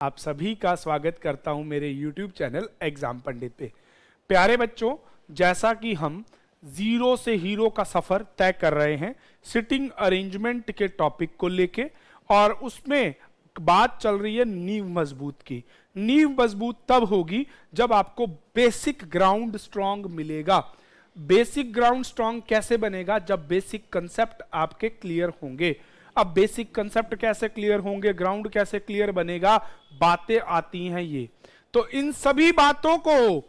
आप सभी का स्वागत करता हूं मेरे YouTube चैनल एग्जाम पंडित पे। प्यारे बच्चों, जैसा कि हम जीरो से हीरो का सफर तय कर रहे हैं सिटिंग अरेंजमेंट के टॉपिक को लेके, और उसमें बात चल रही है नींव मजबूत की। नींव मजबूत तब होगी जब आपको बेसिक ग्राउंड स्ट्रांग मिलेगा। बेसिक ग्राउंड स्ट्रांग कैसे बनेगा? जब बेसिक कंसेप्ट आपके क्लियर होंगे। अब बेसिक कंसेप्ट कैसे क्लियर होंगे, ग्राउंड कैसे क्लियर बनेगा, बातें आती हैं ये। तो इन सभी बातों को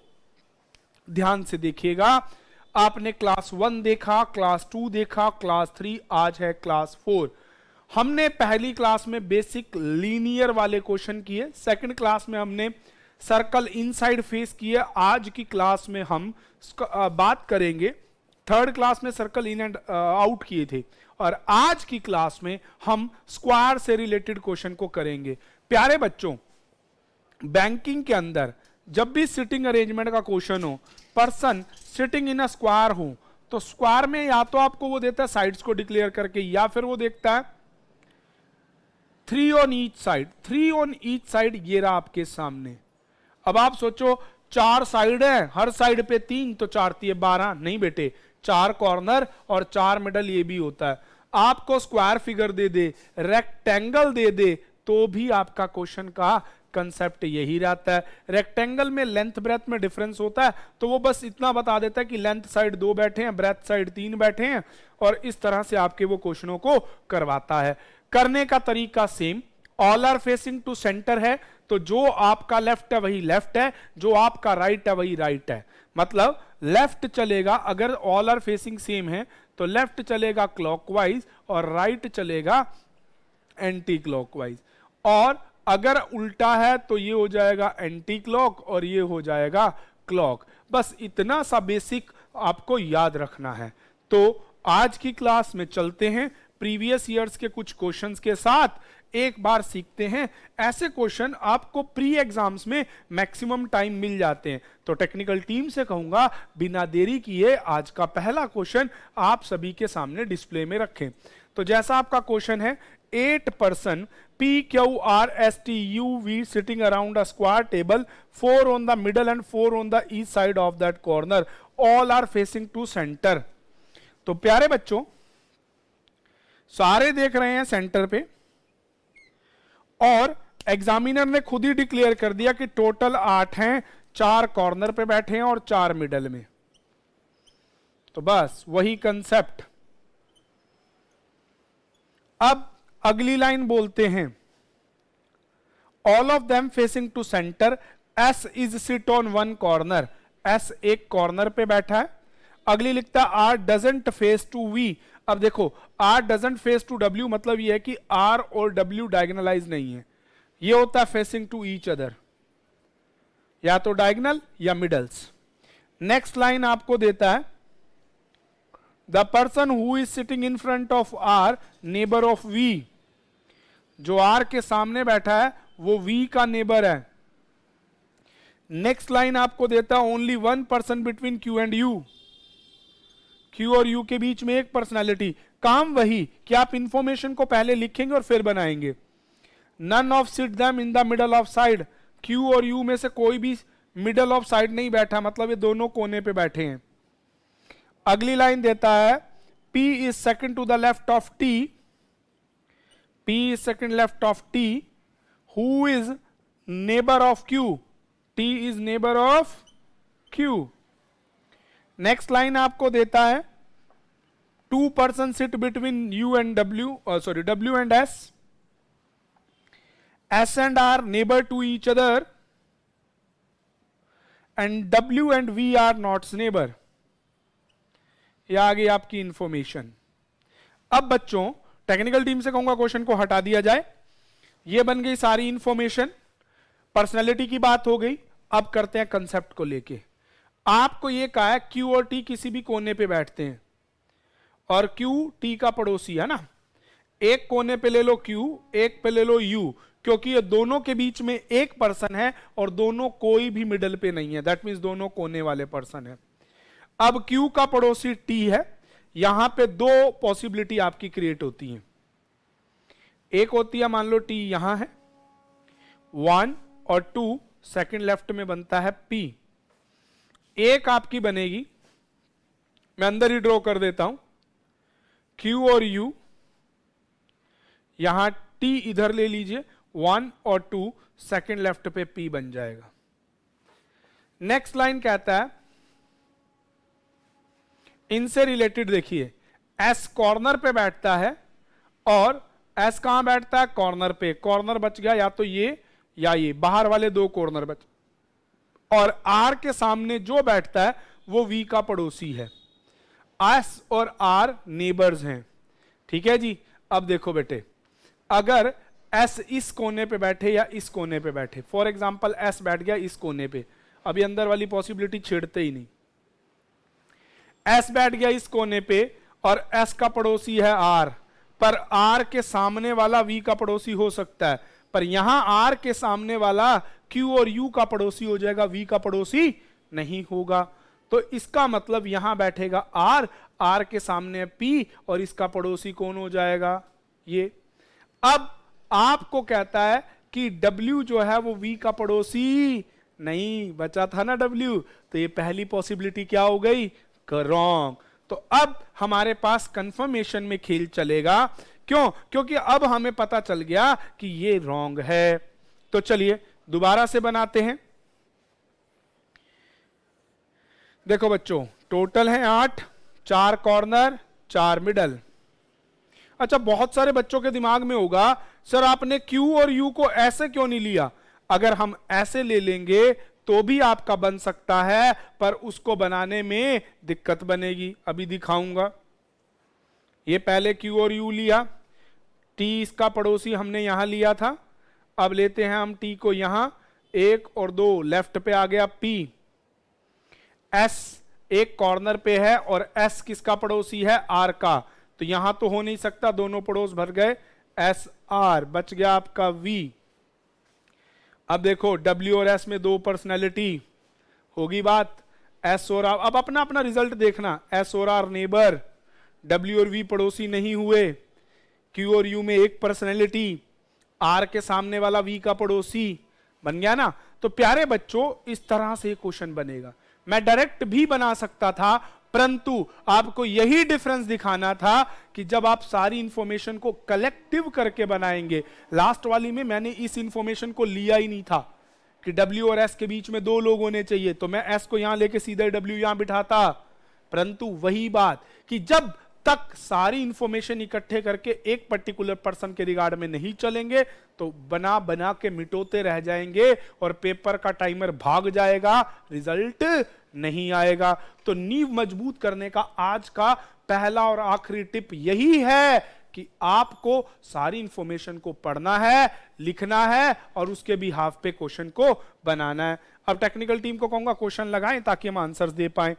ध्यान से देखिएगा। आपने क्लास 1 देखा, क्लास 2 देखा, क्लास 3, आज है क्लास 4। हमने पहली क्लास में बेसिक लीनियर वाले क्वेश्चन किए, सेकंड क्लास में हमने सर्कल इनसाइड फेस किए। आज की क्लास में हम बात करेंगे, थर्ड क्लास में सर्कल इन एंड आउट किए थे, और आज की क्लास में हम स्क्वायर से रिलेटेड क्वेश्चन को करेंगे। प्यारे बच्चों, बैंकिंग के अंदर जब भी सिटिंग अरेंजमेंट का क्वेश्चन हो, person sitting in a square हो, तो स्क्वायर में या तो आपको वो देता है साइड्स को डिक्लेयर करके, या फिर वो देखता है 3 on each side. 3 on each side ये रहा आपके सामने। अब आप सोचो 4 साइड है, हर साइड पे 3, तो 4 3 12। नहीं बेटे, 4 कॉर्नर और 4 मिडल ये भी होता है। आपको स्क्वायर फिगर दे दे, रेक्टेंगल दे दे, तो भी आपका क्वेश्चन का कंसेप्ट यही रहता है। रेक्टेंगल में लेंथ ब्रेथ में डिफरेंस होता है, तो वो बस इतना बता देता है कि लेंथ साइड 2 बैठे हैं, ब्रेथ साइड 3 बैठे हैं, और इस तरह से आपके वो क्वेश्चनों को करवाता है। करने का तरीका same, all are facing to center है, तो जो आपका लेफ्ट है वही लेफ्ट है, जो आपका राइट है वही राइट है। मतलब लेफ्ट चलेगा, अगर ऑल आर फेसिंग सेम है तो लेफ्ट चलेगा क्लॉकवाइज और राइट चलेगा एंटी क्लॉकवाइज, और अगर उल्टा है तो ये हो जाएगा एंटी क्लॉक और ये हो जाएगा क्लॉक। बस इतना सा बेसिक आपको याद रखना है। तो आज की क्लास में चलते हैं प्रीवियस ईयर्स के कुछ क्वेश्चंस के साथ, एक बार सीखते हैं। ऐसे क्वेश्चन आपको प्री एग्जाम्स में मैक्सिमम टाइम मिल जाते हैं, तो टेक्निकल टीम से कहूंगा बिना देरी किए आज का पहला क्वेश्चन आप सभी के सामने डिस्प्ले में रखें। तो जैसा आपका क्वेश्चन है, 8 person PQRSTUV sitting around a square table, 4 on the middle and 4 on the each side of that corner, all are facing to center। तो प्यारे बच्चों, सारे देख रहे हैं सेंटर पे, और एग्जामिनर ने खुद ही डिक्लेयर कर दिया कि टोटल 8 हैं, 4 कॉर्नर पे बैठे हैं और 4 मिडल में। तो बस वही कंसेप्ट। अब अगली लाइन बोलते हैं, all of them facing to center, S is sit on one corner. S एक कॉर्नर पे बैठा है। अगली लिखता है R doesn't face to V. अब देखो, R doesn't face to W, मतलब ये है कि आर और डब्ल्यू डायगोनलाइज नहीं है, ये होता है फेसिंग टू ईच अदर, या तो डायगोनल या मिडल्स। नेक्स्ट लाइन आपको देता है, the person who is sitting in front of R neighbour of V. जो आर के सामने बैठा है वो वी का नेबर है। नेक्स्ट लाइन आपको देता है, only one person between Q and you. Q और यू के बीच में एक पर्सनालिटी। काम वही कि आप इंफॉर्मेशन को पहले लिखेंगे और फिर बनाएंगे। None of sit them in the middle of side. Q और यू में से कोई भी मिडल ऑफ साइड नहीं बैठा, मतलब ये दोनों कोने पे बैठे हैं। अगली लाइन देता है, P is second to the left of T, P is second left of T, who is neighbor of Q, T is neighbor of Q। Next line आपको देता है, 2 person sit between U and W, W and S, S and R neighbor to each other, and W and V are not neighbor। ये आ गई आपकी information. अब बच्चों, technical team से कहूंगा क्वेश्चन को हटा दिया जाए। ये बन गई सारी इंफॉर्मेशन, पर्सनालिटी की बात हो गई। अब करते हैं कंसेप्ट को लेके। आपको ये कहा है क्यू और टी किसी भी कोने पे बैठते हैं, और क्यू टी का पड़ोसी है ना। एक कोने पे ले लो क्यू, एक पे ले लो यू, क्योंकि ये दोनों के बीच में एक पर्सन है और दोनों कोई भी मिडल पे नहीं है, दैट मीन्स दोनों कोने वाले पर्सन है। अब Q का पड़ोसी T है, यहां पे 2 पॉसिबिलिटी आपकी क्रिएट होती हैं। एक होती है, मान लो T यहां है, 1 और 2 सेकंड लेफ्ट में बनता है P। एक आपकी बनेगी, मैं अंदर ही ड्रॉ कर देता हूं, Q और U, यहां T इधर ले लीजिए, 1 और 2 सेकंड लेफ्ट पे P बन जाएगा। नेक्स्ट लाइन कहता है, इनसे रिलेटेड देखिए, S कॉर्नर पे बैठता है और S कहां बैठता है, कॉर्नर पे। कॉर्नर बच गया या तो ये या ये, बाहर वाले दो कॉर्नर बच, और R के सामने जो बैठता है वो V का पड़ोसी है। S और R नेबर्स हैं, ठीक है जी। अब देखो बेटे, अगर S इस कोने पे बैठे या इस कोने पे बैठे, फॉर एग्जाम्पल S बैठ गया इस कोने पे, अभी अंदर वाली पॉसिबिलिटी छेड़ते ही नहीं। S बैठ गया इस कोने पे और S का पड़ोसी है R, पर R के सामने वाला V का पड़ोसी हो सकता है, पर यहां R के सामने वाला Q और U का पड़ोसी हो जाएगा, V का पड़ोसी नहीं होगा। तो इसका मतलब यहां बैठेगा R, R के सामने P और इसका पड़ोसी कौन हो जाएगा, ये। अब आपको कहता है कि W जो है वो V का पड़ोसी नहीं, बचा था ना W, तो ये पहली पॉसिबिलिटी क्या हो गई, रॉन्ग। तो अब हमारे पास कंफर्मेशन में खेल चलेगा, क्यों, क्योंकि अब हमें पता चल गया कि ये रॉन्ग है। तो चलिए दोबारा से बनाते हैं। देखो बच्चों, टोटल है 8, 4 कॉर्नर 4 मिडल। अच्छा, बहुत सारे बच्चों के दिमाग में होगा, सर आपने Q और U को ऐसे क्यों नहीं लिया। अगर हम ऐसे ले लेंगे तो भी आपका बन सकता है, पर उसको बनाने में दिक्कत बनेगी, अभी दिखाऊंगा। ये पहले Q और U लिया, T इसका पड़ोसी हमने यहां लिया था, अब लेते हैं हम T को यहां, 1 और 2 लेफ्ट पे आ गया P। S एक कॉर्नर पे है और S किसका पड़ोसी है, R का, तो यहां तो हो नहीं सकता, दोनों पड़ोस भर गए, S R, बच गया आपका V। अब देखो W और S में दो पर्सनैलिटी, होगी बात, S और R, अब अपना अपना रिजल्ट देखना, S और R नेबर, W और V पड़ोसी नहीं हुए, Q और U में एक पर्सनैलिटी, R के सामने वाला V का पड़ोसी, बन गया ना। तो प्यारे बच्चों, इस तरह से क्वेश्चन बनेगा। मैं डायरेक्ट भी बना सकता था, परंतु आपको यही डिफरेंस दिखाना था कि जब आप सारी इंफॉर्मेशन को कलेक्टिव करके बनाएंगे। लास्ट वाली में मैंने इस इंफॉर्मेशन को लिया ही नहीं था कि W और S के बीच में 2 लोग होने चाहिए, तो मैं S को यहां लेके सीधे W यहां बिठाता, परंतु वही बात कि जब तक सारी इंफॉर्मेशन इकट्ठे करके एक पर्टिकुलर पर्सन के रिगार्ड में नहीं चलेंगे तो बना बना के मिटोते रह जाएंगे और पेपर का टाइमर भाग जाएगा, रिजल्ट नहीं आएगा। तो नींव मजबूत करने का आज का पहला और आखिरी टिप यही है कि आपको सारी इंफॉर्मेशन को पढ़ना है, लिखना है और उसके बिहाफ पे क्वेश्चन को बनाना है। अब टेक्निकल टीम को कहूंगा क्वेश्चन लगाएं ताकि हम आंसर्स दे पाएं।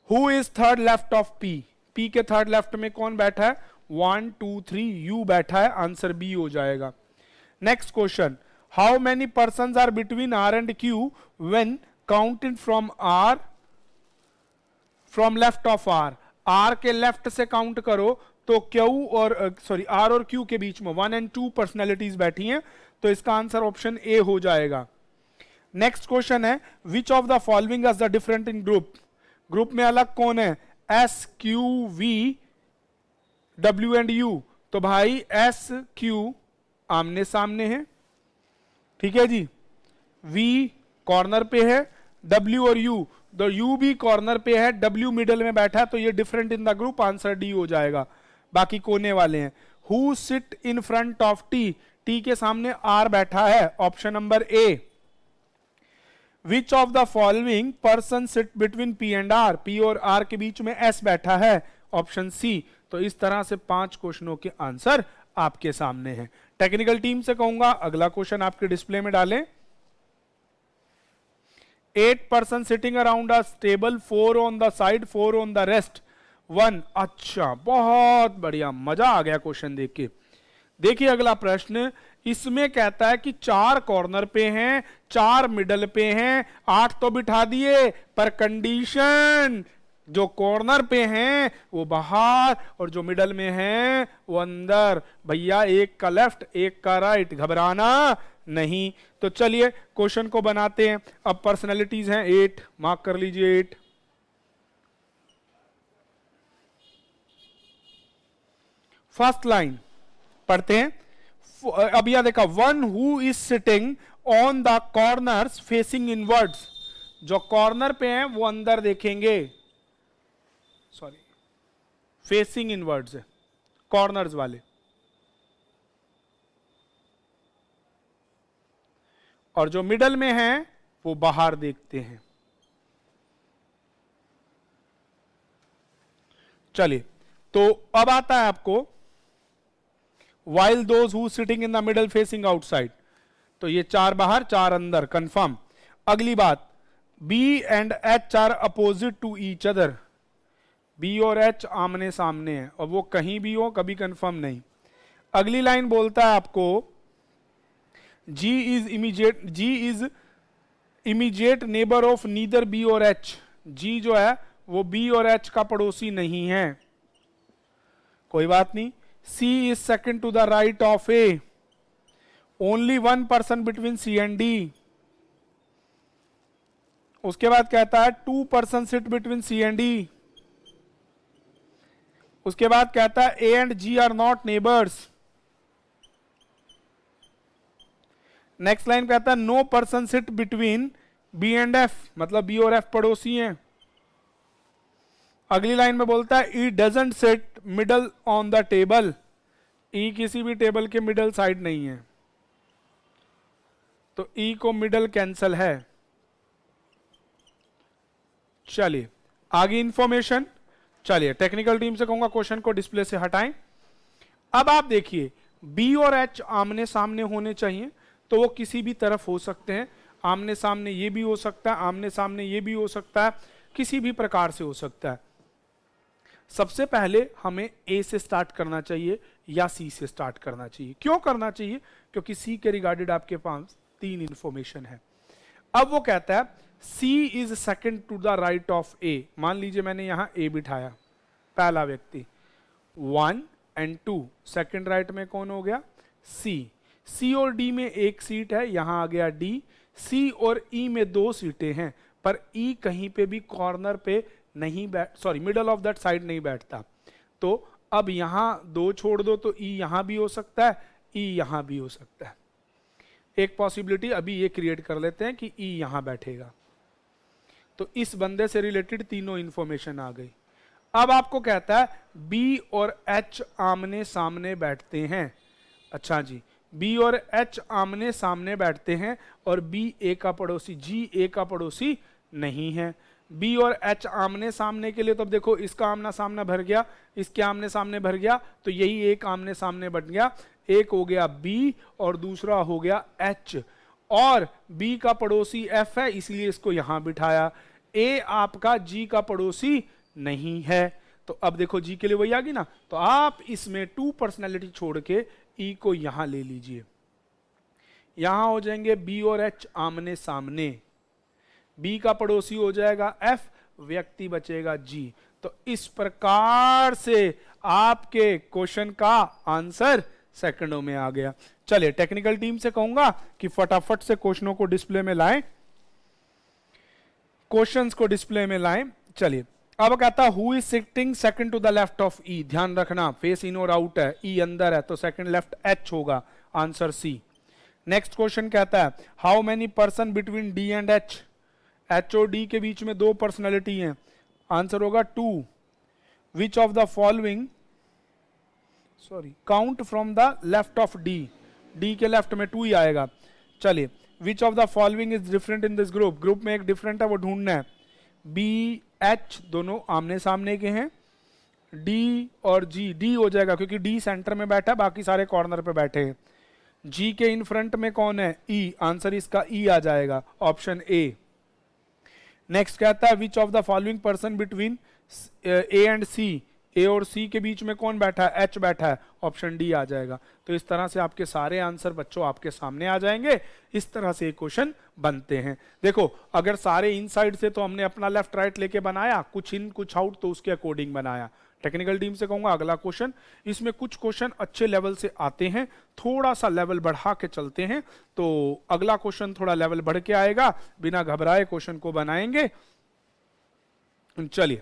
Who is third left of P? P के थर्ड लेफ्ट में कौन बैठा है, 1 2 3 U बैठा है, आंसर B हो जाएगा। Next question, how many persons are between R and Q when counted from R, from left of R? R के लेफ्ट से काउंट करो तो Q और R और Q के बीच में 1 and 2 पर्सनैलिटीज बैठी हैं, तो इसका आंसर ऑप्शन A हो जाएगा। नेक्स्ट क्वेश्चन है, which of the following is the different in group? Group में अलग कौन है, S Q V W and U, तो भाई S Q आमने सामने है, ठीक है जी, V कॉर्नर पे है, W और U, तो U भी कॉर्नर पे है, W मिडल में बैठा है, तो ये different in the group, answer D हो जाएगा। बाकी कोने वाले हैं। Who sit in front of T? T के सामने R बैठा है, option number A। Which of the following person sit between P and R? P और R के बीच में S बैठा है, ऑप्शन C। तो इस तरह से 5 क्वेश्चनों के आंसर आपके सामने हैं। टेक्निकल टीम से कहूंगा अगला क्वेश्चन आपके डिस्प्ले में डालें। 8 person sitting around a table, 4 on the side, 4 on the rest, 1। अच्छा, बहुत बढ़िया, मजा आ गया क्वेश्चन देख के। देखिए अगला प्रश्न, इसमें कहता है कि 4 कॉर्नर पे हैं, 4 मिडल पे हैं, 8 तो बिठा दिए, पर कंडीशन जो कॉर्नर पे हैं वो बाहर और जो मिडल में हैं वो अंदर। भैया एक का लेफ्ट एक का राइट, घबराना नहीं। तो चलिए क्वेश्चन को बनाते हैं। अब पर्सनैलिटीज हैं 8, मार्क कर लीजिए 8। फर्स्ट लाइन पढ़ते हैं। अब यह देखा, one who is sitting on the corners facing inwards. जो कॉर्नर पे हैं वो अंदर देखेंगे, सॉरी फेसिंग इनवर्ड्स है कॉर्नर्स वाले, और जो मिडल में हैं वो बाहर देखते हैं। चलिए तो अब आता है आपको while those who sitting in the middle facing outside। तो ये 4 बाहर 4 अंदर, कंफर्म। अगली बात, B and H are opposite to each other। B और H आमने सामने हैं, और वो कहीं भी हो कभी कंफर्म नहीं। अगली लाइन बोलता है आपको G is immediate neighbor of neither B और H। G जो है वो B और H का पड़ोसी नहीं है, कोई बात नहीं। C is second to the right of A। Only one person between C and D। उसके बाद कहता है 2 person sit between C and D। उसके बाद कहता है A and G are not neighbors। Next line कहता है no person sit between B and F, मतलब B और F पड़ोसी हैं। अगली लाइन में बोलता है E doesn't sit middle on the table। E किसी भी टेबल के मिडल साइड नहीं है, तो E को मिडल कैंसल है। चलिए आगे इंफॉर्मेशन। चलिए टेक्निकल टीम से कहूंगा क्वेश्चन को डिस्प्ले से हटाएं। अब आप देखिए B और H आमने सामने होने चाहिए, तो वो किसी भी तरफ हो सकते हैं। आमने सामने ये भी हो सकता है, आमने सामने ये भी हो सकता है, किसी भी प्रकार से हो सकता है। सबसे पहले हमें A से स्टार्ट करना चाहिए या C से स्टार्ट करना चाहिए। क्यों करना चाहिए? क्योंकि C के रिगार्डेड आपके पास 3 इंफॉर्मेशन है। अब वो कहता है C is second to the right of A। मान लीजिए मैंने यहां A बिठाया, पहला व्यक्ति 1 and 2, सेकंड राइट में कौन हो गया? C। C और D में एक सीट है, यहां आ गया D। C और E में 2 सीटें हैं, पर E कहीं पे भी कॉर्नर पे नहीं मिडल ऑफ दैट साइड नहीं बैठता। तो अब यहां 2 छोड़ दो तो E यहां भी हो सकता है, E यहां भी हो सकता है। एक पॉसिबिलिटी अभी ये क्रिएट कर लेते हैं कि E यहां बैठेगा। तो इस बंदे से रिलेटेड तीनों इंफॉर्मेशन आ गई। अब आपको कहता है B और H आमने सामने बैठते हैं। अच्छा जी, B और H आमने सामने बैठते हैं और B A का पड़ोसी, G A का पड़ोसी नहीं है। B और H आमने सामने के लिए तो अब देखो इसका आमना सामना भर गया, इसके आमने सामने भर गया, तो यही एक आमने सामने बन गया। एक हो गया B और दूसरा हो गया H, और B का पड़ोसी F है इसलिए इसको यहां बिठाया। A आपका G का पड़ोसी नहीं है, तो अब देखो G के लिए वही आ गई ना, तो आप इसमें 2 पर्सनैलिटी छोड़ के E को यहां ले लीजिए। यहां हो जाएंगे B और H आमने सामने, B का पड़ोसी हो जाएगा F, व्यक्ति बचेगा G। तो इस प्रकार से आपके क्वेश्चन का आंसर सेकंडों में आ गया। चलिए टेक्निकल टीम से कहूंगा कि फटाफट से क्वेश्चनों को डिस्प्ले में लाएं, क्वेश्चंस को डिस्प्ले में लाएं। चलिए अब कहता है who is sitting second to the left of E। ध्यान रखना फेस इन और आउट है, E अंदर है, तो सेकंड लेफ्ट H होगा, आंसर C। नेक्स्ट क्वेश्चन कहता है how many person between D and H। H और D के बीच में 2 पर्सनैलिटी हैं, आंसर होगा 2। Which of the following, count from the left of D। D के लेफ्ट में 2 ही आएगा। चलिए which of the following is different in this group. Group में एक डिफरेंट है, वो ढूंढना है। B H दोनों आमने सामने के हैं, D और G, D हो जाएगा क्योंकि D सेंटर में बैठा है, बाकी सारे कॉर्नर पे बैठे हैं। G के इन फ्रंट में कौन है? E, आंसर इसका E आ जाएगा, ऑप्शन A। नेक्स्ट कहता है which of the following person between A and C। ए और सी के बीच में कौन बैठा है, एच बैठा है, ऑप्शन डी आ जाएगा। तो इस तरह से आपके सारे आंसर बच्चों आपके सामने आ जाएंगे। इस तरह से क्वेश्चन बनते हैं। देखो अगर सारे इनसाइड से तो हमने अपना लेफ्ट राइट लेके बनाया, कुछ इन कुछ आउट तो उसके अकॉर्डिंग बनाया। टेक्निकल टीम से कहूंगा अगला क्वेश्चन, इसमें कुछ क्वेश्चन अच्छे लेवल से आते हैं, थोड़ा सा लेवल बढ़ा के चलते हैं, तो अगला क्वेश्चन थोड़ा लेवल बढ़ के आएगा, बिना घबराए क्वेश्चन को बनाएंगे। चलिए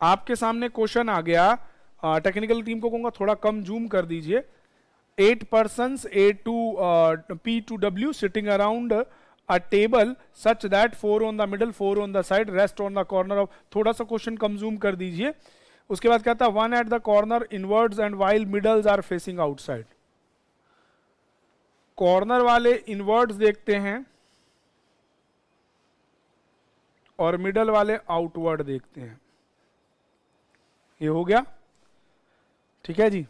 आपके सामने क्वेश्चन आ गया, टेक्निकल टीम को कहूंगा थोड़ा कम जूम कर दीजिए। 8 persons A to P to W sitting around a table such that 4 on the middle, 4 on the side, rest on the corner of, थोड़ा सा क्वेश्चन कम जूम कर दीजिए। उसके बाद कहता है 1 at the corner inwards and while middles are facing outside। Corner वाले inwards देखते हैं और मिडल वाले आउटवर्ड देखते हैं। ये हो गया, ठीक है जी।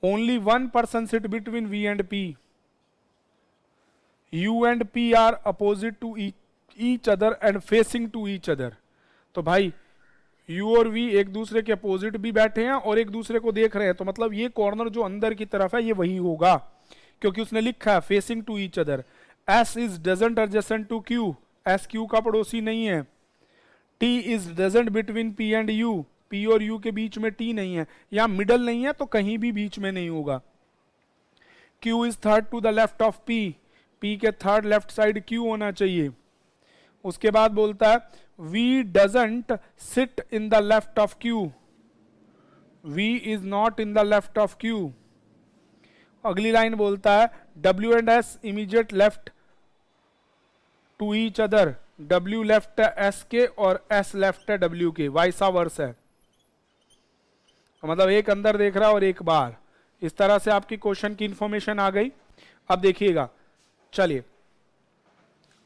Only one person sit between V and P, U and P are opposite to each other and facing to each other. तो भाई यू और वी एक दूसरे के अपोजिट भी बैठे हैं और एक दूसरे को देख रहे हैं, तो मतलब ये कॉर्नर जो अंदर की तरफ है ये वही होगा, क्योंकि उसने लिखा है facing to each other. S is doesn't adjacent to Q, S Q का पड़ोसी नहीं है। T is doesn't between P and U, P और यू के बीच में टी नहीं है, यहां मिडल नहीं है तो कहीं भी बीच में नहीं होगा। Q is third to the left of P, P के थर्ड लेफ्ट साइड क्यू होना चाहिए। उसके बाद बोलता है V doesn't sit in the left of Q, V is not in the left of Q. अगली लाइन बोलता है W and S immediate left to each other, W left है एस के और एस लेफ्ट है डब्ल्यू के, वाइसा वर्स है, मतलब एक अंदर देख रहा है और एक बाहर। इस तरह से आपकी क्वेश्चन की इंफॉर्मेशन आ गई। अब देखिएगा, चलिए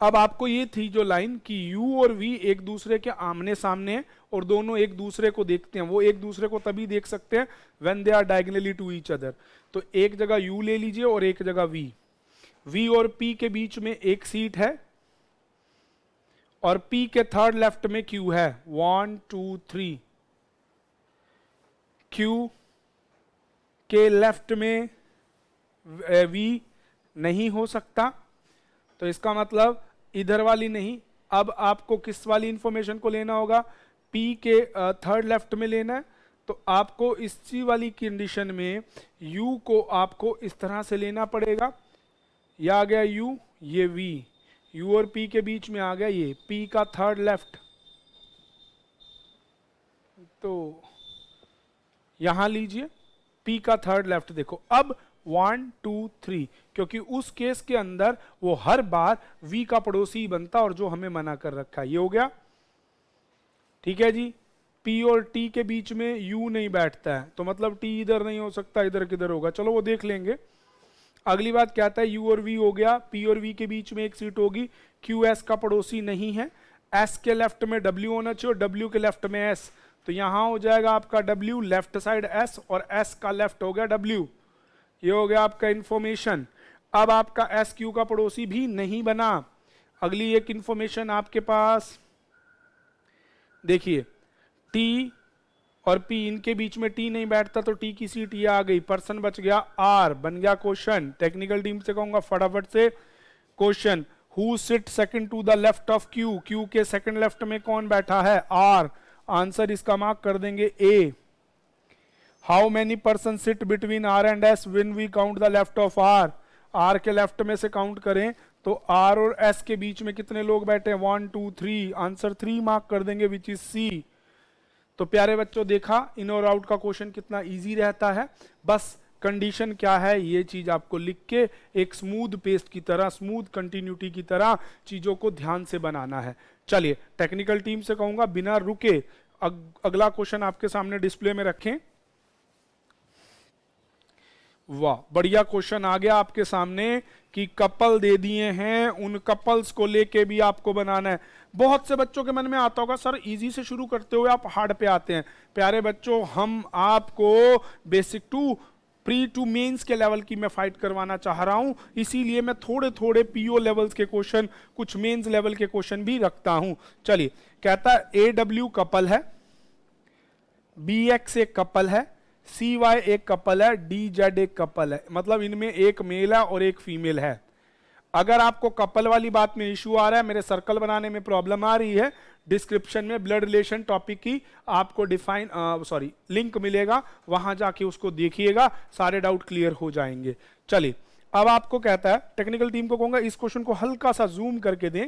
अब आपको ये थी जो लाइन कि u और v एक दूसरे के आमने सामने हैं और दोनों एक दूसरे को देखते हैं, वो एक दूसरे को तभी देख सकते हैं when they are diagonally to each other. तो एक जगह u ले लीजिए और एक जगह v, v और p के बीच में एक सीट है और p के थर्ड लेफ्ट में q है, 1 2 3। q के लेफ्ट में v नहीं हो सकता, तो इसका मतलब इधर वाली नहीं। अब आपको किस वाली इंफॉर्मेशन को लेना होगा, P के थर्ड लेफ्ट में लेना है। तो आपको इसी वाली कंडीशन में U को आपको इस तरह से लेना पड़ेगा। यह आ गया U, ये V, U और P के बीच में आ गया ये P का थर्ड लेफ्ट। तो यहां लीजिए P का थर्ड लेफ्ट, देखो अब 1 2 3, क्योंकि उस केस के अंदर वो हर बार V का पड़ोसी बनता और जो हमें मना कर रखा है। ये हो गया, ठीक है जी। P और T के बीच में U नहीं बैठता है, तो मतलब T इधर नहीं हो सकता, इधर किधर होगा, चलो वो देख लेंगे। अगली बात क्या आता है, U और V हो गया, P और V के बीच में एक सीट होगी, Q S का पड़ोसी नहीं है, S के लेफ्ट में W होना चाहिए और W के लेफ्ट में S, तो यहां हो जाएगा आपका W लेफ्ट साइड S और S का लेफ्ट हो गया W। ये हो गया आपका इंफॉर्मेशन। अब आपका एस क्यू का पड़ोसी भी नहीं बना। अगली एक इंफॉर्मेशन आपके पास देखिए, टी और पी इनके बीच में टी नहीं बैठता, तो टी की सीट ये आ गई, पर्सन बच गया आर, बन गया क्वेश्चन। टेक्निकल टीम से कहूंगा फटाफट से question, who sit second to the left of Q, Q के सेकंड लेफ्ट में कौन बैठा है, आर। आंसर इसका मार्क कर देंगे A. How many person sit between R and S when we count the left of R, R के left में से काउंट करें तो आर और एस के बीच में कितने लोग बैठे हैं, 1 2 3, आंसर 3 मार्क कर देंगे विच इज सी। तो प्यारे बच्चों देखा इन और आउट का क्वेश्चन कितना इजी रहता है, बस कंडीशन क्या है ये चीज आपको लिख के एक स्मूथ पेस्ट की तरह, स्मूथ कंटिन्यूटी की तरह चीजों को ध्यान से बनाना है। चलिए टेक्निकल टीम से कहूंगा बिना रुके अगला क्वेश्चन आपके सामने डिस्प्ले में रखें। वाह बढ़िया क्वेश्चन आ गया आपके सामने कि कपल दे दिए हैं, उन कपल्स को लेके भी आपको बनाना है। बहुत से बच्चों के मन में आता होगा सर इजी से शुरू करते हुए आप हार्ड पे आते हैं। प्यारे बच्चों हम आपको basic to pre to mains के लेवल की मैं फाइट करवाना चाह रहा हूं, इसीलिए मैं थोड़े थोड़े पीओ लेवल्स के क्वेश्चन, कुछ मेंस लेवल के क्वेश्चन भी रखता हूं। चलिए, कहता है AW कपल है, BX एक कपल है, CY एक कपल है, DZ एक कपल है, मतलब इनमें एक मेल है और एक फीमेल है। अगर आपको कपल वाली बात में इश्यू आ रहा है, मेरे सर्कल बनाने में प्रॉब्लम आ रही है, डिस्क्रिप्शन में ब्लड रिलेशन टॉपिक की आपको लिंक मिलेगा, वहां जाके उसको देखिएगा, सारे डाउट क्लियर हो जाएंगे। चलिए, अब आपको कहता है, टेक्निकल टीम को कहूंगा इस क्वेश्चन को हल्का सा जूम करके दें।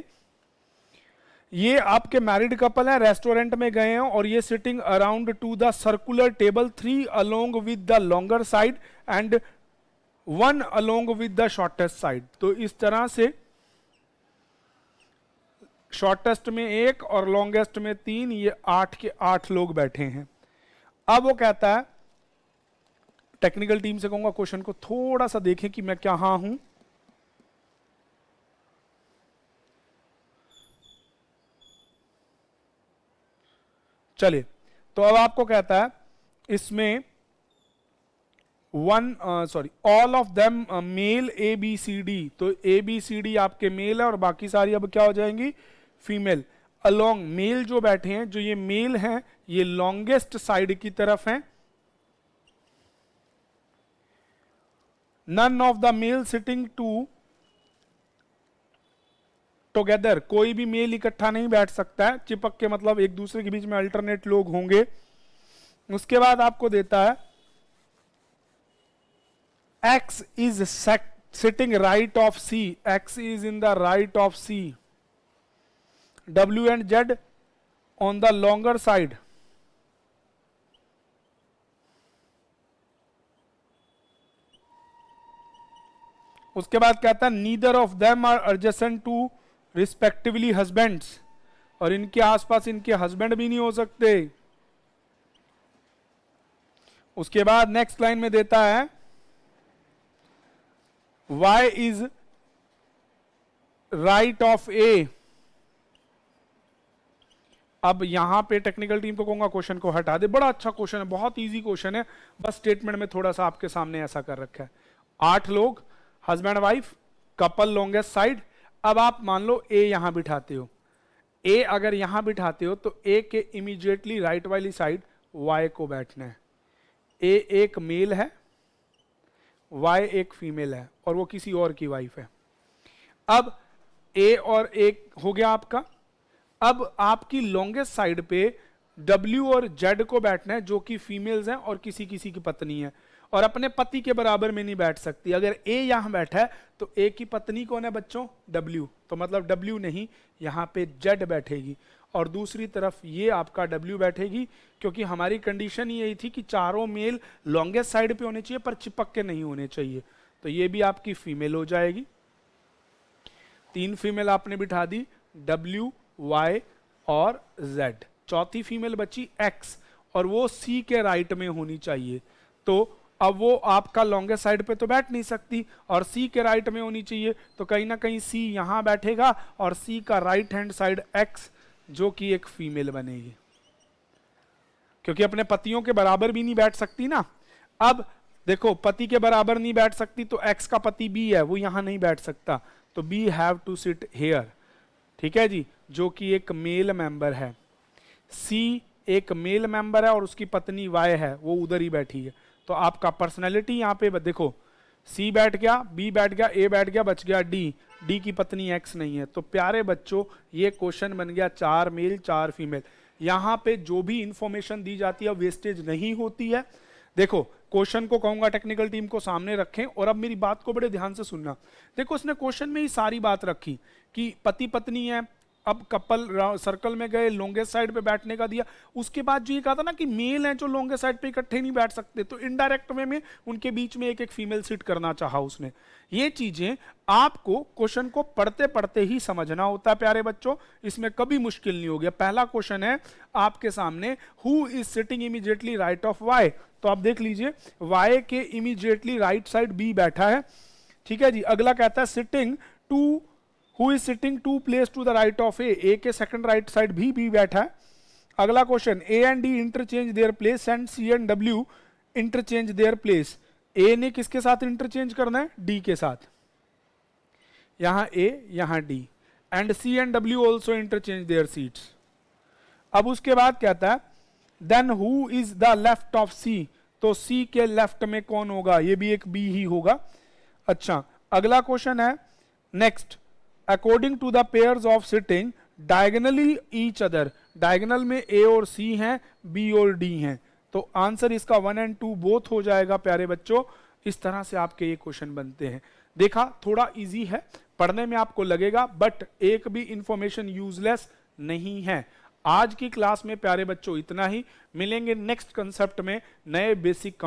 ये आपके मैरिड कपल है, रेस्टोरेंट में गए हैं और ये sitting around two the circular table, 3 along with the longer side and 1 along with the shortest side. तो इस तरह से शॉर्टेस्ट में 1 और लॉन्गेस्ट में 3, ये 8 के 8 लोग बैठे हैं। अब वो कहता है, टेक्निकल टीम से कहूंगा क्वेश्चन को थोड़ा सा देखें कि मैं कहां हूं। चलिए, तो अब आपको कहता है इसमें all of them male ABCD, तो ABCD आपके मेल है और बाकी सारी अब क्या हो जाएंगी, फीमेल। अलोंग मेल जो बैठे हैं, जो ये मेल हैं, ये लॉन्गेस्ट साइड की तरफ हैं। None of the male sitting together, कोई भी मेल इकट्ठा नहीं बैठ सकता है, चिपक के, मतलब एक दूसरे के बीच में अल्टरनेट लोग होंगे। उसके बाद आपको देता है X is sitting right of C, X is in the right of C, W and Z on the longer side, उसके बाद कहता है neither of them are adjacent to respectively husbands, और इनके आसपास इनके हस्बैंड भी नहीं हो सकते। उसके बाद नेक्स्ट लाइन में देता है Y is right of A। अब यहां पे टेक्निकल टीम को कहूंगा क्वेश्चन को हटा दे, बड़ा अच्छा क्वेश्चन है, बहुत इजी क्वेश्चन है, बस स्टेटमेंट में थोड़ा सा आपके सामने ऐसा कर रखा है। 8 लोग, husband wife, couple longest side. अब आप मान लो A यहां बिठाते हो, A अगर यहां बिठाते हो तो A के इमीडिएटली राइट वाली साइड Y को बैठना है। A एक मेल है, Y एक फीमेल है और वो किसी और की वाइफ है। अब A और A हो गया आपका। अब आपकी लॉन्गेस्ट साइड पे W और Z को बैठना है, जो कि फीमेल्स हैं और किसी किसी की पत्नी है, और अपने पति के बराबर में नहीं बैठ सकती। अगर A यहां बैठा है तो A की पत्नी कौन है बच्चों, W, तो मतलब W नहीं, यहां पे Z बैठेगी, और दूसरी तरफ ये आपका W बैठेगी, क्योंकि हमारी कंडीशन यही थी कि चारों मेल लॉन्गेस्ट साइड पे होने चाहिए पर चिपक के नहीं होने चाहिए। तो ये भी आपकी फीमेल हो जाएगी। 3 फीमेल आपने बिठा दी, W, Y और Z। चौथी फीमेल बची X, और वो C के राइट में होनी चाहिए। तो अब वो आपका लॉन्गेस्ट साइड पे तो बैठ नहीं सकती और C के राइट में होनी चाहिए, तो कहीं ना कहीं C यहां बैठेगा और C का राइट हैंड साइड X, जो कि एक फीमेल बनेगी, क्योंकि अपने पतियों के बराबर भी नहीं बैठ सकती ना। अब देखो, पति के बराबर नहीं बैठ सकती तो X का पति B है, वो यहां नहीं बैठ सकता, तो B have to sit here, ठीक है जी, जो कि एक मेल मेंबर है। C एक मेल मेंबर है और उसकी पत्नी Y है, वो उधर ही बैठी है। तो आपका पर्सनैलिटी यहाँ पे देखो, C बैठ गया, B बैठ गया, A बैठ गया, बच गया D, D की पत्नी X नहीं है। तो प्यारे बच्चों, ये क्वेश्चन बन गया 4 मेल 4 फीमेल। यहाँ पे जो भी इंफॉर्मेशन दी जाती है वेस्टेज नहीं होती है। देखो, क्वेश्चन को कहूंगा टेक्निकल टीम को सामने रखें, और अब मेरी बात को बड़े ध्यान से सुनना। देखो, उसने क्वेश्चन में ही सारी बात रखी कि पति पत्नी है, अब कपल सर्कल में गए, लॉन्गेस्ट साइड पे बैठने का दिया। उसके बाद जो ये कहा था ना कि मेल हैं जो लॉन्गेस्ट साइड पे इकट्ठे नहीं बैठ सकते, तो इनडायरेक्ट वे में उनके बीच में एक एक फीमेल सीट करना चाहा उसने। ये चीजें आपको क्वेश्चन को पढ़ते पढ़ते ही समझना होता है प्यारे बच्चों, इसमें कभी मुश्किल नहीं हो गया। पहला क्वेश्चन है आपके सामने, who is sitting immediately right of Y. तो आप देख लीजिए, वाई के इमीडिएटली राइट साइड बी बैठा है, ठीक है जी। अगला कहता है sitting two, who is sitting two place to the right of A, A के सेकंड राइट साइड भी बी बैठा है। अगला question, A and D interchange their place and C and W interchange their place. A ने किसके साथ interchange करना है, डी के साथ, यहां ए यहां D, and C and W also interchange their seats. अब उसके बाद कहता है then who is the left of C, तो सी के लेफ्ट में कौन होगा, ये भी एक बी ही होगा। अच्छा, अगला क्वेश्चन है next, according to the pairs of sitting diagonally each other, diagonal में ए और सी हैं, बी और डी हैं, तो आंसर इसका 1 और 2 बोथ हो जाएगा प्यारे बच्चों। इस तरह से आपके ये क्वेश्चन बनते हैं। देखा, थोड़ा इजी है, पढ़ने में आपको लगेगा, बट एक भी इंफॉर्मेशन यूजलेस नहीं है। आज की क्लास में प्यारे बच्चों इतना ही, मिलेंगे नेक्स्ट कंसेप्ट में नए बेसिक